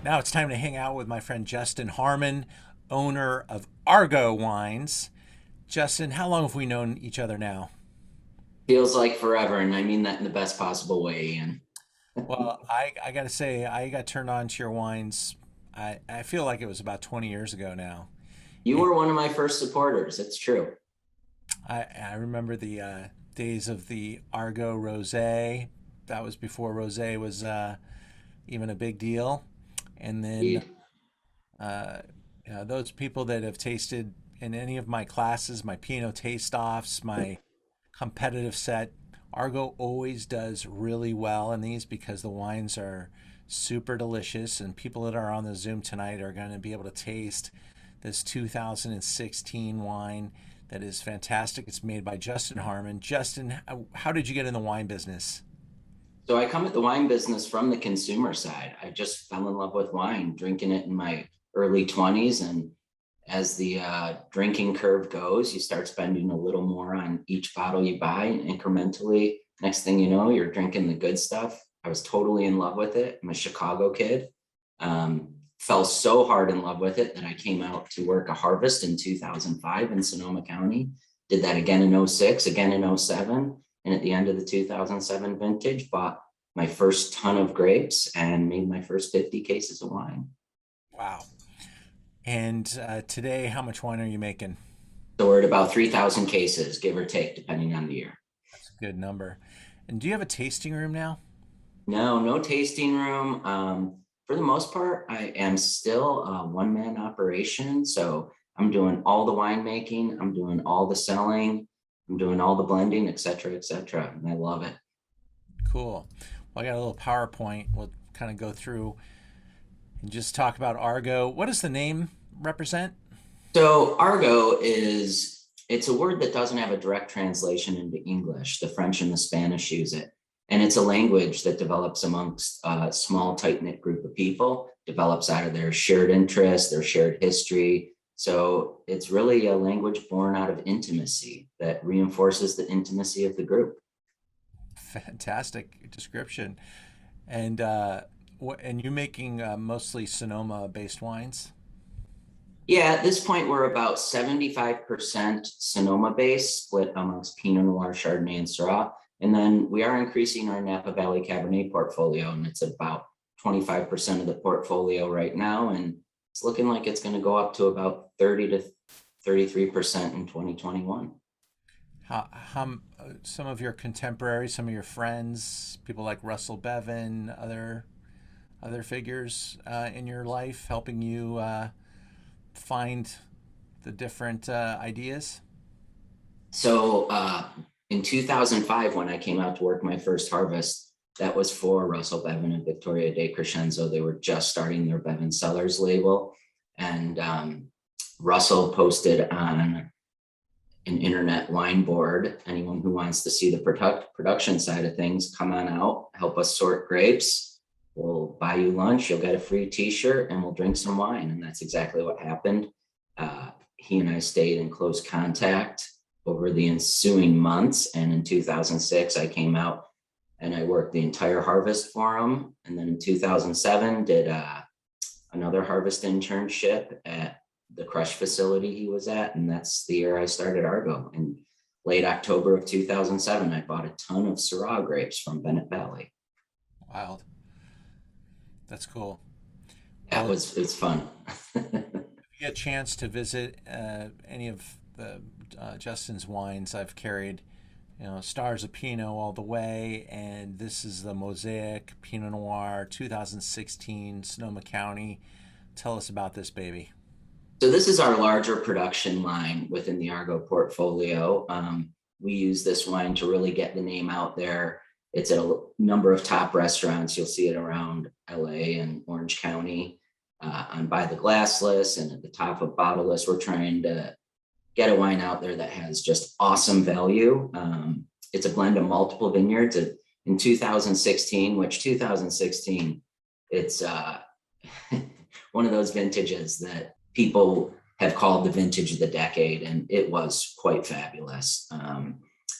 Now it's time to hang out with my friend Justin Harmon, owner of Argot Wines. Justin, how long have we known each other now? Feels like forever, and I mean that in the best possible way, Ian. Well, I got to say, I got turned on to your wines. I feel like it was about 20 years ago now. You And were one of my first supporters. It's true. I remember the days of the Argot Rosé. That was before Rosé was even a big deal. And then Indeed. uh, those people that have tasted in any of my classes, my Pinot taste offs, my competitive set, Argo always does really well in these because the wines are super delicious. And people that are on the Zoom tonight are going to be able to taste this 2016 wine that is fantastic. It's made by Justin Harmon. Justin, how did you get in the wine business? So I come at the wine business from the consumer side. I just fell in love with wine, drinking it in my early 20s. And as the drinking curve goes, you start spending a little more on each bottle you buy, and incrementally, next thing you know, you're drinking the good stuff. I was totally in love with it. I'm a Chicago kid. Fell so hard in love with it that I came out to work a harvest in 2005 in Sonoma County. Did that again in '06, again in '07. And at the end of the 2007 vintage, bought my first ton of grapes and made my first 50 cases of wine. Wow. And today, how much wine are you making? So we're at about 3,000 cases, give or take, depending on the year. That's a good number. And do you have a tasting room now? No, no tasting room. For the most part, I am still a one-man operation. So I'm doing all the winemaking, I'm doing all the selling, I'm doing all the blending, et cetera, et cetera. And I love it. Cool. Well, I got a little PowerPoint. We'll kind of go through and just talk about Argo. What does the name represent? So Argot it's a word that doesn't have a direct translation into English. The French and the Spanish use it. And it's a language that develops amongst a small, tight-knit group of people, develops out of their shared interests, their shared history. So it's really a language born out of intimacy that reinforces the intimacy of the group. Fantastic description. And and you're making mostly Sonoma-based wines. Yeah, at this point, we're about 75% Sonoma based, split amongst Pinot Noir, Chardonnay, and Syrah. And then we are increasing our Napa Valley Cabernet portfolio, and it's about 25% of the portfolio right now. And it's looking like it's going to go up to about 30 to 33% in 2021. Some of your contemporaries, some of your friends, people like Russell Bevan, other figures in your life helping you find the different ideas? So in 2005, when I came out to work my first harvest, that was for Russell Bevan and Victoria De Crescenzo. They were just starting their Bevan Cellars label. And Russell posted on an internet wine board, anyone who wants to see the production side of things, come on out, help us sort grapes. We'll buy you lunch, you'll get a free t-shirt, and we'll drink some wine. And that's exactly what happened. He and I stayed in close contact over the ensuing months. And in 2006, I came out and I worked the entire harvest for him. And then in 2007, did another harvest internship at the crush facility he was at. And that's the year I started Argo. In late October of 2007, I bought a ton of Syrah grapes from Bennett Valley. Wild. That's cool. That Well, was, it's fun. if you get a chance to visit any of the Justin's wines, I've carried, Stars of Pinot all the way, and this is the Mosaic Pinot Noir 2016 Sonoma County. Tell us about this baby. So this is our larger production line within the Argo portfolio. We use this wine to really get the name out there. It's at a number of top restaurants. You'll see it around LA and Orange County, on By the Glass list and at the top of bottle list. We're trying to get a wine out there that has just awesome value. It's a blend of multiple vineyards in 2016, which 2016, it's one of those vintages that people have called the vintage of the decade, and it was quite fabulous.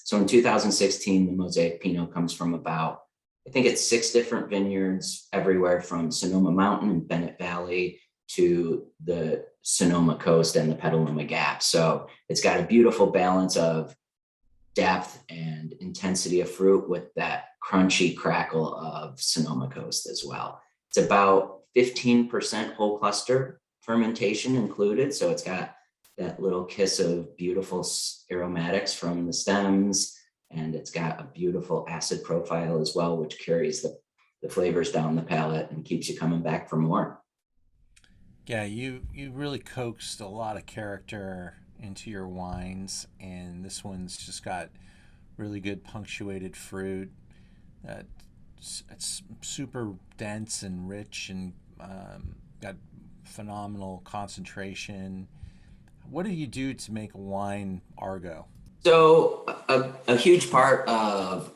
So in 2016, the Mosaic Pinot comes from about I think it's 6 different vineyards everywhere from Sonoma Mountain and Bennett Valley to the Sonoma coast and the Petaluma Gap. So it's got a beautiful balance of depth and intensity of fruit with that crunchy crackle of Sonoma coast as well. It's about 15% whole cluster fermentation included. So it's got that little kiss of beautiful aromatics from the stems, and it's got a beautiful acid profile as well, which carries the flavors down the palate and keeps you coming back for more. Yeah, you really coaxed a lot of character into your wines, and this one's just got really good punctuated fruit. That it's super dense and rich, and got phenomenal concentration. What do you do to make a wine Argot? So a huge part of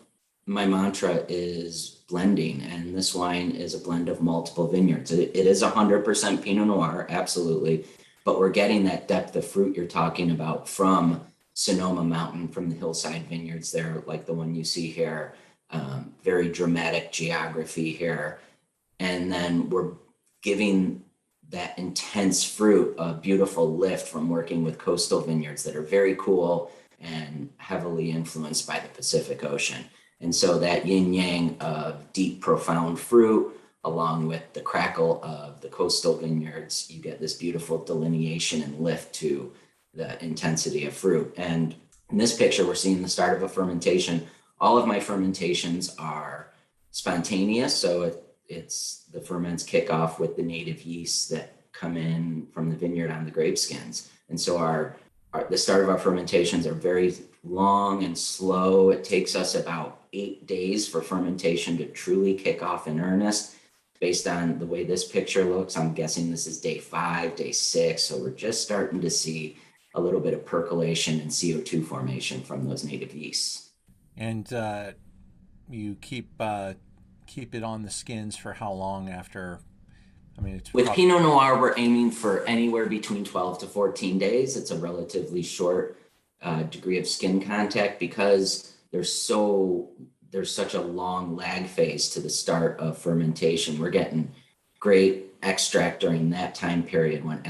my mantra is blending, and this wine is a blend of multiple vineyards. It is 100% Pinot Noir, absolutely, but we're getting that depth of fruit you're talking about from Sonoma Mountain, from the hillside vineyards there, like the one you see here. Very dramatic geography here. And then we're giving that intense fruit a beautiful lift from working with coastal vineyards that are very cool and heavily influenced by the Pacific Ocean. And so that yin yang of deep, profound fruit, along with the crackle of the coastal vineyards, you get this beautiful delineation and lift to the intensity of fruit. And in this picture, we're seeing the start of a fermentation. All of my fermentations are spontaneous. So it's the ferments kick off with the native yeasts that come in from the vineyard on the grape skins. And so the start of our fermentations are very long and slow. It takes us about 8 days for fermentation to truly kick off in earnest. Based on the way this picture looks, I'm guessing this is day 5, day 6. So we're just starting to see a little bit of percolation and CO2 formation from those native yeasts. And you keep it on the skins for how long after? I mean, it's With Pinot Noir, we're aiming for anywhere between 12 to 14 days. It's a relatively short degree of skin contact because there's such a long lag phase to the start of fermentation. We're getting great extract during that time period when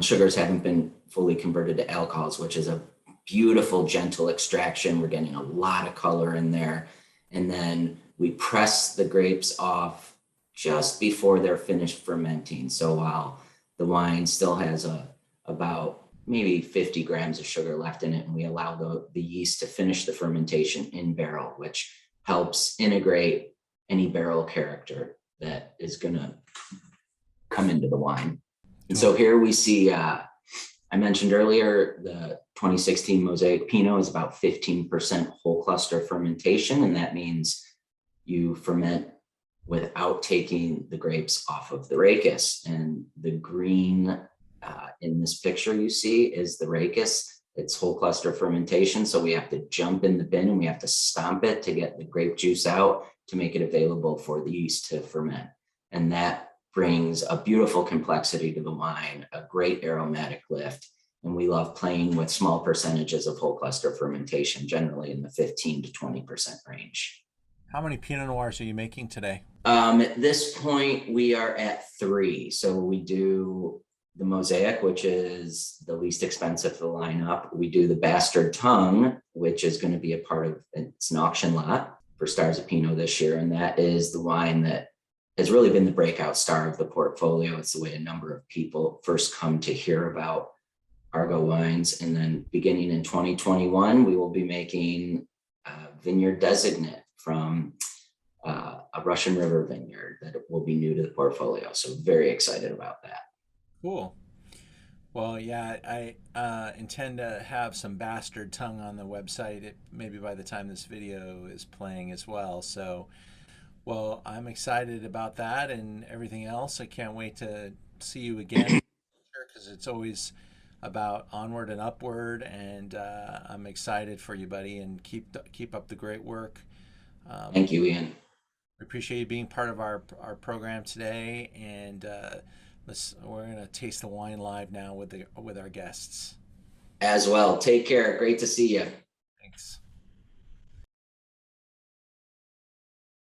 sugars haven't been fully converted to alcohols, which is a beautiful, gentle extraction. We're getting a lot of color in there. And then we press the grapes off just before they're finished fermenting. So while the wine still has about maybe 50 grams of sugar left in it, and we allow the yeast to finish the fermentation in barrel, which helps integrate any barrel character that is going to come into the wine. And so here we see, I mentioned earlier, the 2016 Mosaic Pinot is about 15% whole cluster fermentation, and that means you ferment without taking the grapes off of the rachis. And the green in this picture you see is the rachis. It's whole cluster fermentation, so we have to jump in the bin and we have to stomp it to get the grape juice out to make it available for the yeast to ferment. And that brings a beautiful complexity to the wine, a great aromatic lift. And we love playing with small percentages of whole cluster fermentation, generally in the 15 to 20% range. How many Pinot Noirs are you making today? At this point, we are at 3. So we do the Mosaic, which is the least expensive of the lineup. We do the Bastard Tongue, which is going to be a part of, it's an auction lot for Stars of Pinot this year. And that is the wine that has really been the breakout star of the portfolio. It's the way a number of people first come to hear about Argot wines. And then beginning in 2021, we will be making a Vineyard Designate from a Russian River vineyard that will be new to the portfolio. So very excited about that. Cool. Well, yeah, I intend to have some Bastard Tongue on the website, maybe by the time this video is playing as well. So, well, I'm excited about that and everything else. I can't wait to see you again because it's always about onward and upward. And I'm excited for you, buddy, and keep up the great work. Thank you, Ian. We appreciate you being part of our program today, and we're gonna taste the wine live now with our guests. As well. Take care. Great to see you.